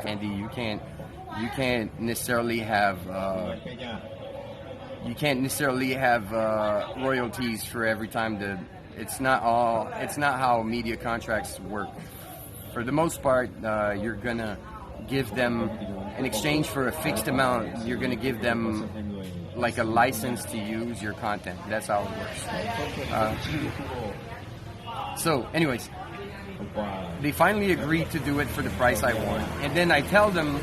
Andy, you can't necessarily have royalties for every time it's not how media contracts work. For the most part, you're gonna give them, in exchange for a fixed amount, you're gonna give them like a license to use your content. That's how it works. So anyways, they finally agreed to do it for the price I want. And then I tell them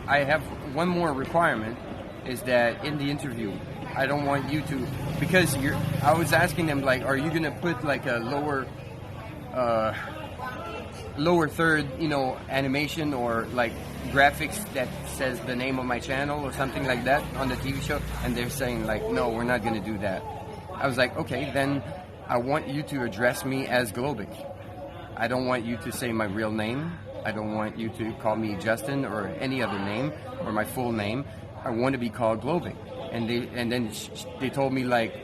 I have one more requirement, is that in the interview, I don't want you to, because I was asking them, like, are you gonna put like a lower third, animation or like graphics that says the name of my channel or something like that on the TV show? And they're saying like, no, we're not gonna do that. I was like, okay, then I want you to address me as Globic. I don't want you to say my real name. I don't want you to call me Justin or any other name or my full name. I want to be called Globic. And then they told me like,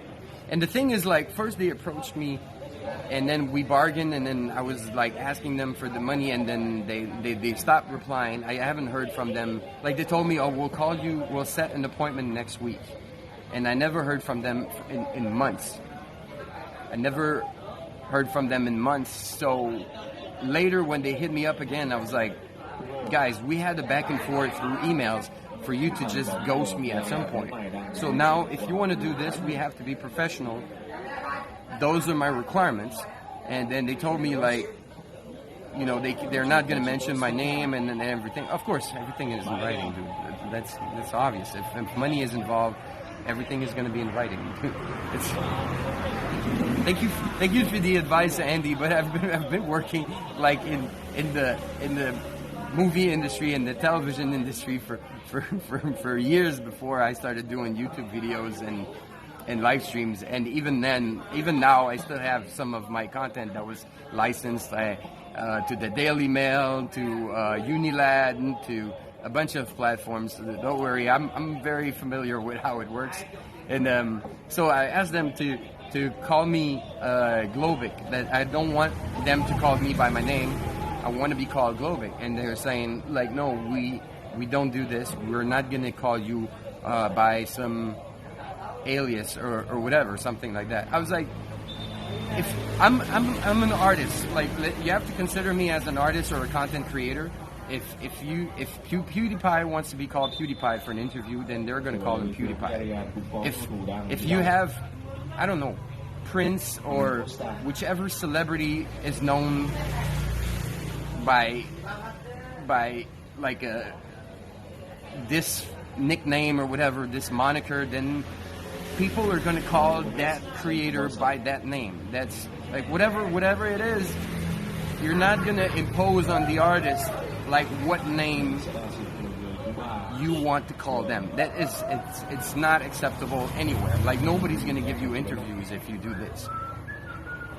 and the thing is like, first they approached me and then we bargained, and then I was like asking them for the money, and then they stopped replying. I haven't heard from them. Like they told me, oh, we'll set an appointment next week. And I never heard from them in months. I never heard from them in months. So later when they hit me up again, I was like, guys, we had a back and forth through emails for you to just ghost me at some point. So now if you want to do this, we have to be professional. Those are my requirements. And then they told me like, they're not going to mention my name and everything. Of course, everything is in writing, dude. That's obvious. If money is involved, everything is going to be in writing. Thank you for the advice, Andy. But I've been working like in the movie industry and the television industry for years before I started doing YouTube videos and live streams. And even now, I still have some of my content that was licensed to the Daily Mail, to Unilad, to a bunch of platforms. So don't worry, I'm very familiar with how it works. And so I asked them to call me Globic. That I don't want them to call me by my name. I want to be called Globic. And they're saying like, no, we don't do this. We're not gonna call you by some alias or whatever, something like that. I was like, if I'm an artist, like you have to consider me as an artist or a content creator. If PewDiePie wants to be called PewDiePie for an interview, then they're going to call him PewDiePie. If you have, I don't know, Prince or whichever celebrity is known by like this nickname or whatever, this moniker, then people are going to call that creator by that name. That's like whatever it is. You're not going to impose on the artist like what name you want to call them. That is, it's not acceptable anywhere. Like nobody's going to give you interviews if you do this.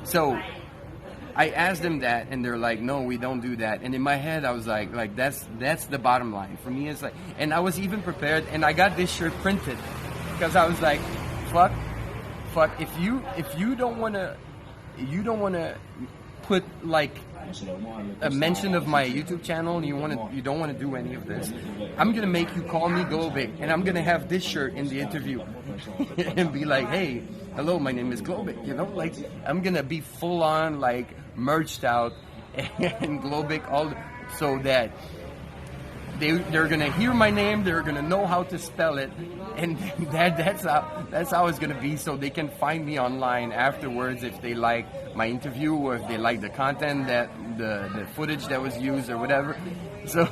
So I asked them that, and they're like, no, we don't do that. And in my head, I was like that's the bottom line for me. It's like, and I was even prepared, and I got this shirt printed because I was like, fuck. If you don't want to put like a mention of my YouTube channel, and you don't want to do any of this, I'm gonna make you call me Globic, and I'm gonna have this shirt in the interview and be like, hey, hello, my name is Globic. Like I'm gonna be full on like merged out and Globic, so that they're gonna hear my name, they're gonna know how to spell it, and that's how it's gonna be, so they can find me online afterwards if they like my interview or if they like the content, that the footage that was used or whatever. So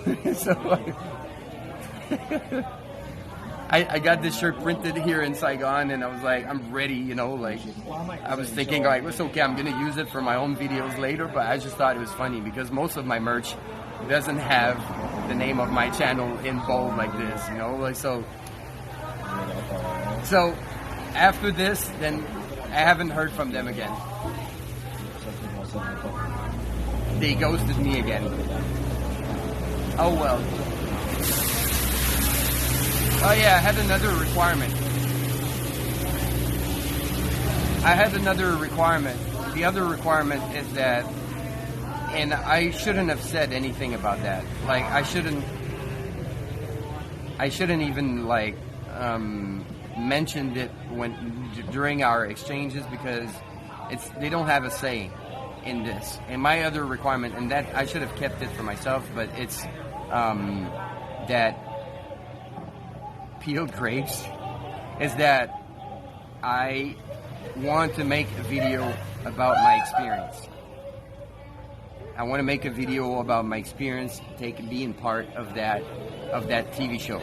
I got this shirt printed here in Saigon, and I was like, I'm ready, like I was thinking like, it's okay, I'm gonna use it for my own videos later, but I just thought it was funny because most of my merch doesn't have the name of my channel in bold like this, like so after this, then I haven't heard from them again. They ghosted me again. Oh well. Oh yeah, I had another requirement. The other requirement is that and I shouldn't have said anything about that. Like I shouldn't even like mentioned it during our exchanges, because they don't have a say in this. And my other requirement, and that I should have kept it for myself, but it's that peeled grapes is that I want to make a video about my experience. I want to make a video about my experience, being part of that TV show.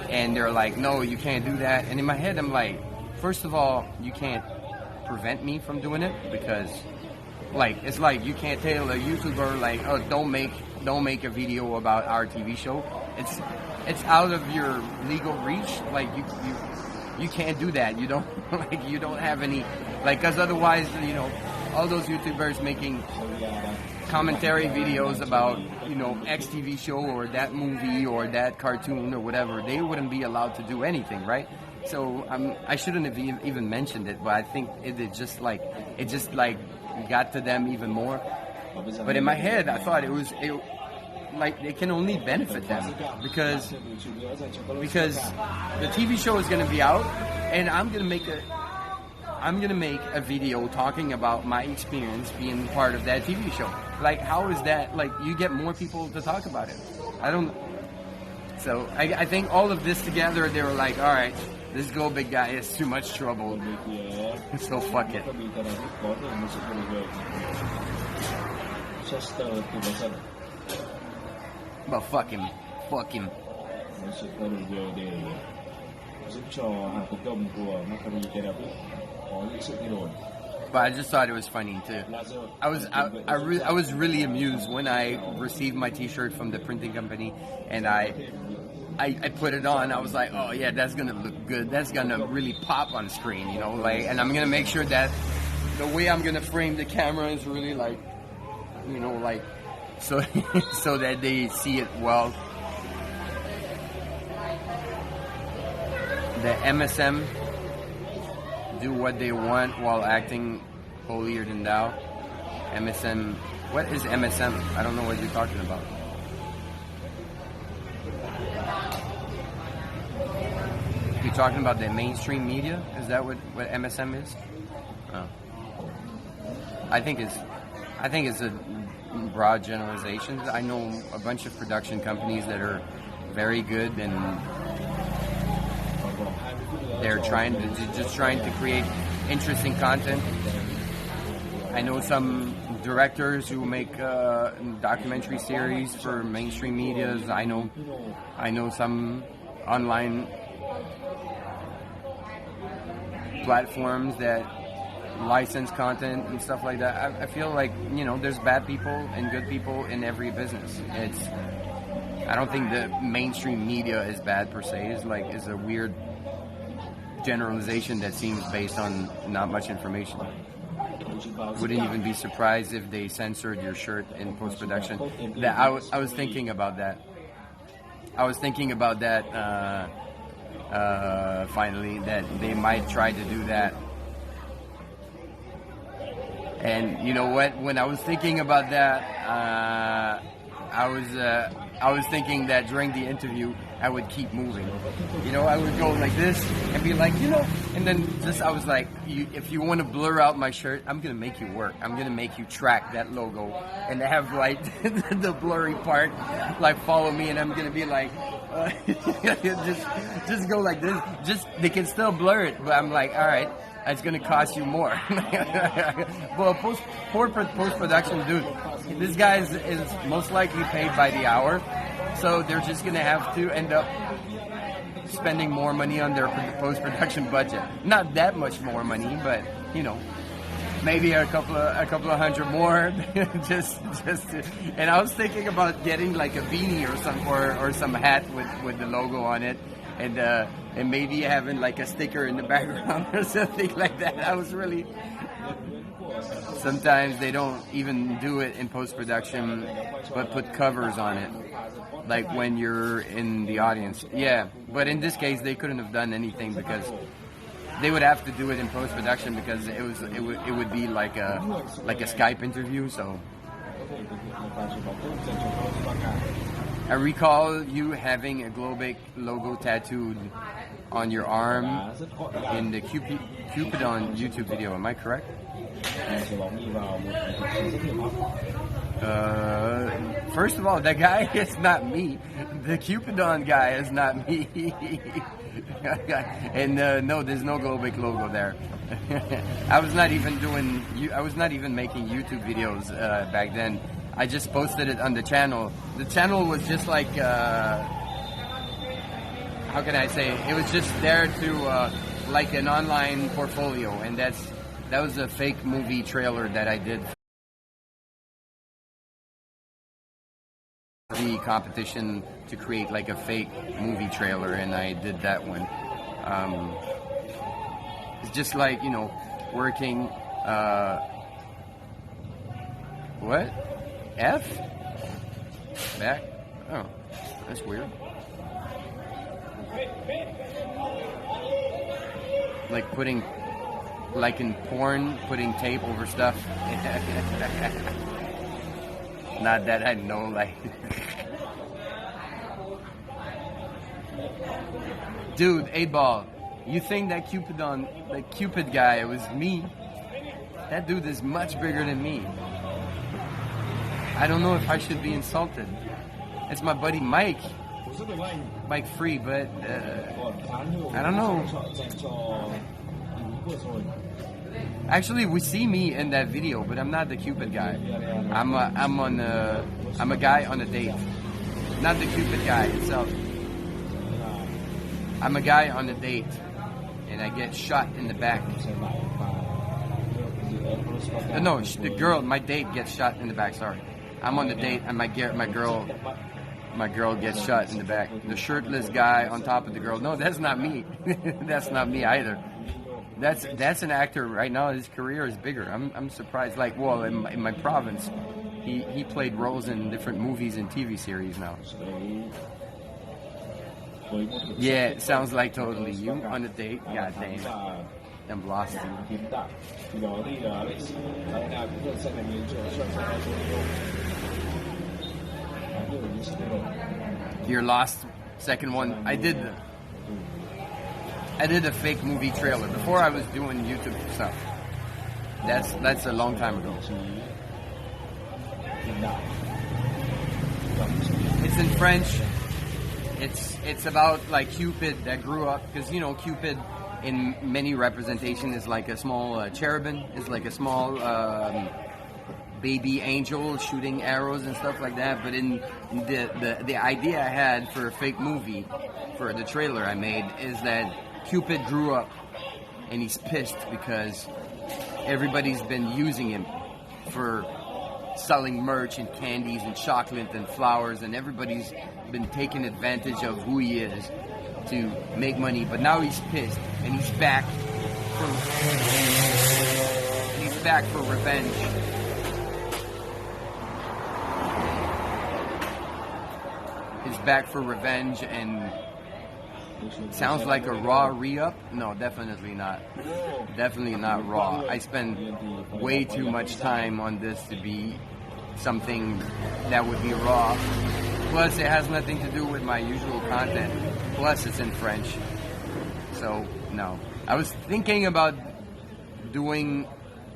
And they're like, no, you can't do that. And in my head, I'm like, first of all, you can't prevent me from doing it, because like it's like you can't tell a YouTuber like, oh, don't make a video about our TV show. It's out of your legal reach. Like you can't do that. You don't you don't have any, like, because otherwise, all those YouTubers making commentary videos about X TV show or that movie or that cartoon or whatever, they wouldn't be allowed to do anything, right? So I shouldn't have even mentioned it, but I think it just got to them even more. But in my head, I thought it can only benefit them, because the TV show is going to be out, and I'm going to make a video talking about my experience being part of that TV show. Like, how is that? Like, you get more people to talk about it. So I think all of this together, they were like, all right, this Go Big guy is too much trouble. So fuck it. But fuck him. But I just thought it was funny too. I was really amused when I received my T-shirt from the printing company, and I put it on. I was like, oh yeah, that's gonna look good. That's gonna really pop on screen, and I'm gonna make sure that the way I'm gonna frame the camera is really so so that they see it well. The MSM do what they want while acting holier than thou. MSM, what is MSM? I don't know what you're talking about. You're talking about the mainstream media? Is that what MSM is? Oh. I think it's a broad generalizations. I know a bunch of production companies that are very good, and they're trying to create interesting content. I know some directors who make documentary series for mainstream medias. I know some online platforms that license content and stuff like that. I feel like there's bad people and good people in every business. I don't think the mainstream media is bad per se. It's a weird generalization that seems based on not much information. Wouldn't even be surprised if they censored your shirt in post-production. I was thinking about that. Finally, that they might try to do that. And you know what? When I was thinking about that, I was thinking that during the interview I would keep moving. I would go like this and be like, and then I was like, if you want to blur out my shirt, I'm gonna make you work. I'm gonna make you track that logo and have like the blurry part, like follow me, and I'm gonna be like, just go like this. They can still blur it, but I'm like, all right. It's going to cost you more. Well, post-production, dude, this guy is most likely paid by the hour, so they're just going to have to end up spending more money on their post-production budget. Not that much more money, but maybe a couple of hundred more. just to, and I was thinking about getting like a beanie or some hat with the logo on it. And maybe having like a sticker in the background or something like that. Sometimes they don't even do it in post-production, but put covers on it, like when you're in the audience. Yeah, but in this case, they couldn't have done anything because they would have to do it in post-production because it would be like a Skype interview. So I recall you having a Globek logo tattooed on your arm in the Cupidon YouTube video. Am I correct? First of all, that guy is not me. The Cupidon guy is not me. And no, there's no Globek logo there. I was not even making YouTube videos back then. I just posted it on the channel. The channel was just like, how can I say? It was just there to like an online portfolio, and that was a fake movie trailer that I did. The competition to create like a fake movie trailer, and I did that one. It's just like, you know, working. What? F? Back? Oh, that's weird. Like putting, like in porn, putting tape over stuff. Not that I know, like. Dude, 8-ball, you think that Cupid guy was me? That dude is much bigger than me. I don't know if I should be insulted. It's my buddy Mike. Mike Free, but I don't know. Actually, we see me in that video, but I'm not the Cupid guy. I'm a guy on a date, not the Cupid guy itself. I'm a guy on a date, and I get shot in the back. No, the girl, my date gets shot in the back. Sorry, I'm on the date, and my girl gets shot in the back. The shirtless guy on top of the girl. No, that's not me. That's not me either. That's an actor right now. His career is bigger. I'm surprised. Like, well, in my province, he played roles in different movies and TV series now. Yeah, it sounds like totally you on a date. God damn, I'm lost. You're lost. Second one, I did a fake movie trailer before I was doing YouTube stuff. That's a long time ago. It's in French. It's about like Cupid that grew up, because you know Cupid in many representation is like a small cherubim, is like a small baby angel shooting arrows and stuff like that. But in the idea I had for a fake movie, for the trailer I made, is that Cupid grew up and he's pissed because everybody's been using him for selling merch and candies and chocolate and flowers, and everybody's been taking advantage of who he is to make money. But now he's pissed and he's back for revenge. He's back for revenge, and sounds like a raw re-up? No, definitely not. Definitely not raw. I spend way too much time on this to be something that would be raw. Plus, it has nothing to do with my usual content. Plus, it's in French. So, no. I was thinking about doing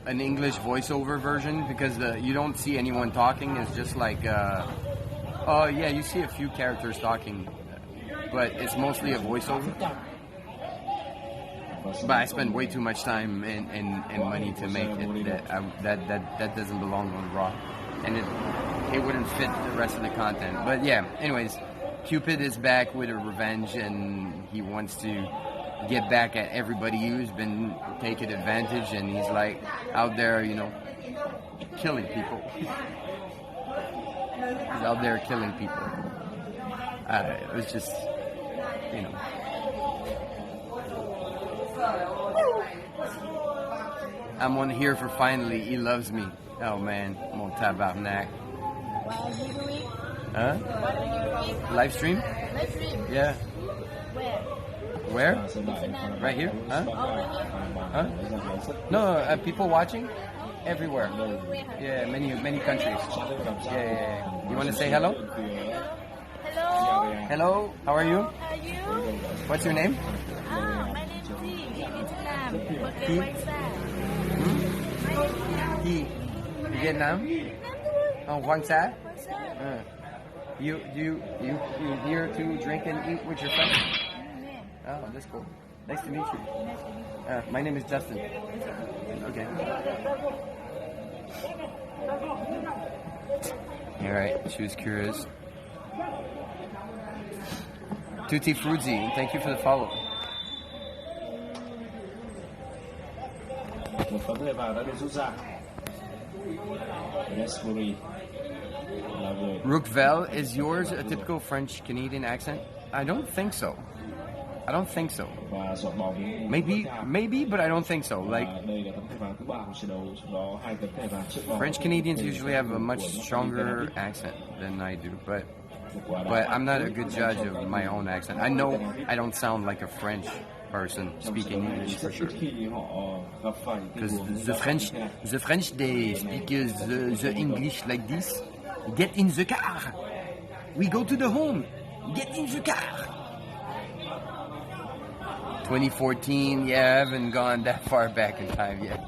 an English voiceover version, because you don't see anyone talking. It's just like, oh yeah, you see a few characters talking, but it's mostly a voiceover. But I spend way too much time and money to make it. That doesn't belong on Raw, and it wouldn't fit the rest of the content. But yeah, anyways, Cupid is back with a revenge, and he wants to get back at everybody who's been taking advantage, and he's like out there, you know, killing people. He's out there killing people. It was just, you know. I'm on here for finally. He loves me. Oh man, I'm on tabarnak. What are you doing? Huh? What are you doing? Live stream? Live stream? Yeah. Where? Where? Right here? Huh? Over here? Huh? No, people watching? Everywhere. Everywhere. Yeah, many countries. Yeah. You want to say hello? Hello. Hello. How are you? How are you? What's your name? My name is T. Vietnam. But T? what's that? He. Vietnam. Oh, Hoàng Sa. What's that? You here to drink and eat with your friends? Oh, that's cool. Nice to meet you. My name is Justin. Okay. All right. She was curious. Tutti Frutti, thank you for the follow. Một tấm thẻ vàng đã được rút ra. Raspberry là người Rookville, is yours a typical French Canadian accent? I don't think so. I don't think so. và dọn bóng. Maybe, but I don't think so. Like Đây là tấm thẻ vàng thứ ba của trận đấu, trong đó 2 tấm thẻ vàng trước vòng. French Canadians usually have a much stronger accent than I do, but I'm not a good judge of my own accent. I know I don't sound like a French person speaking English for sure. Khi họ gặp phải Because the French they speak the English like this. Get in the car. We go to the home. Get in the car. 2014. Yeah, I haven't gone that far back in time yet.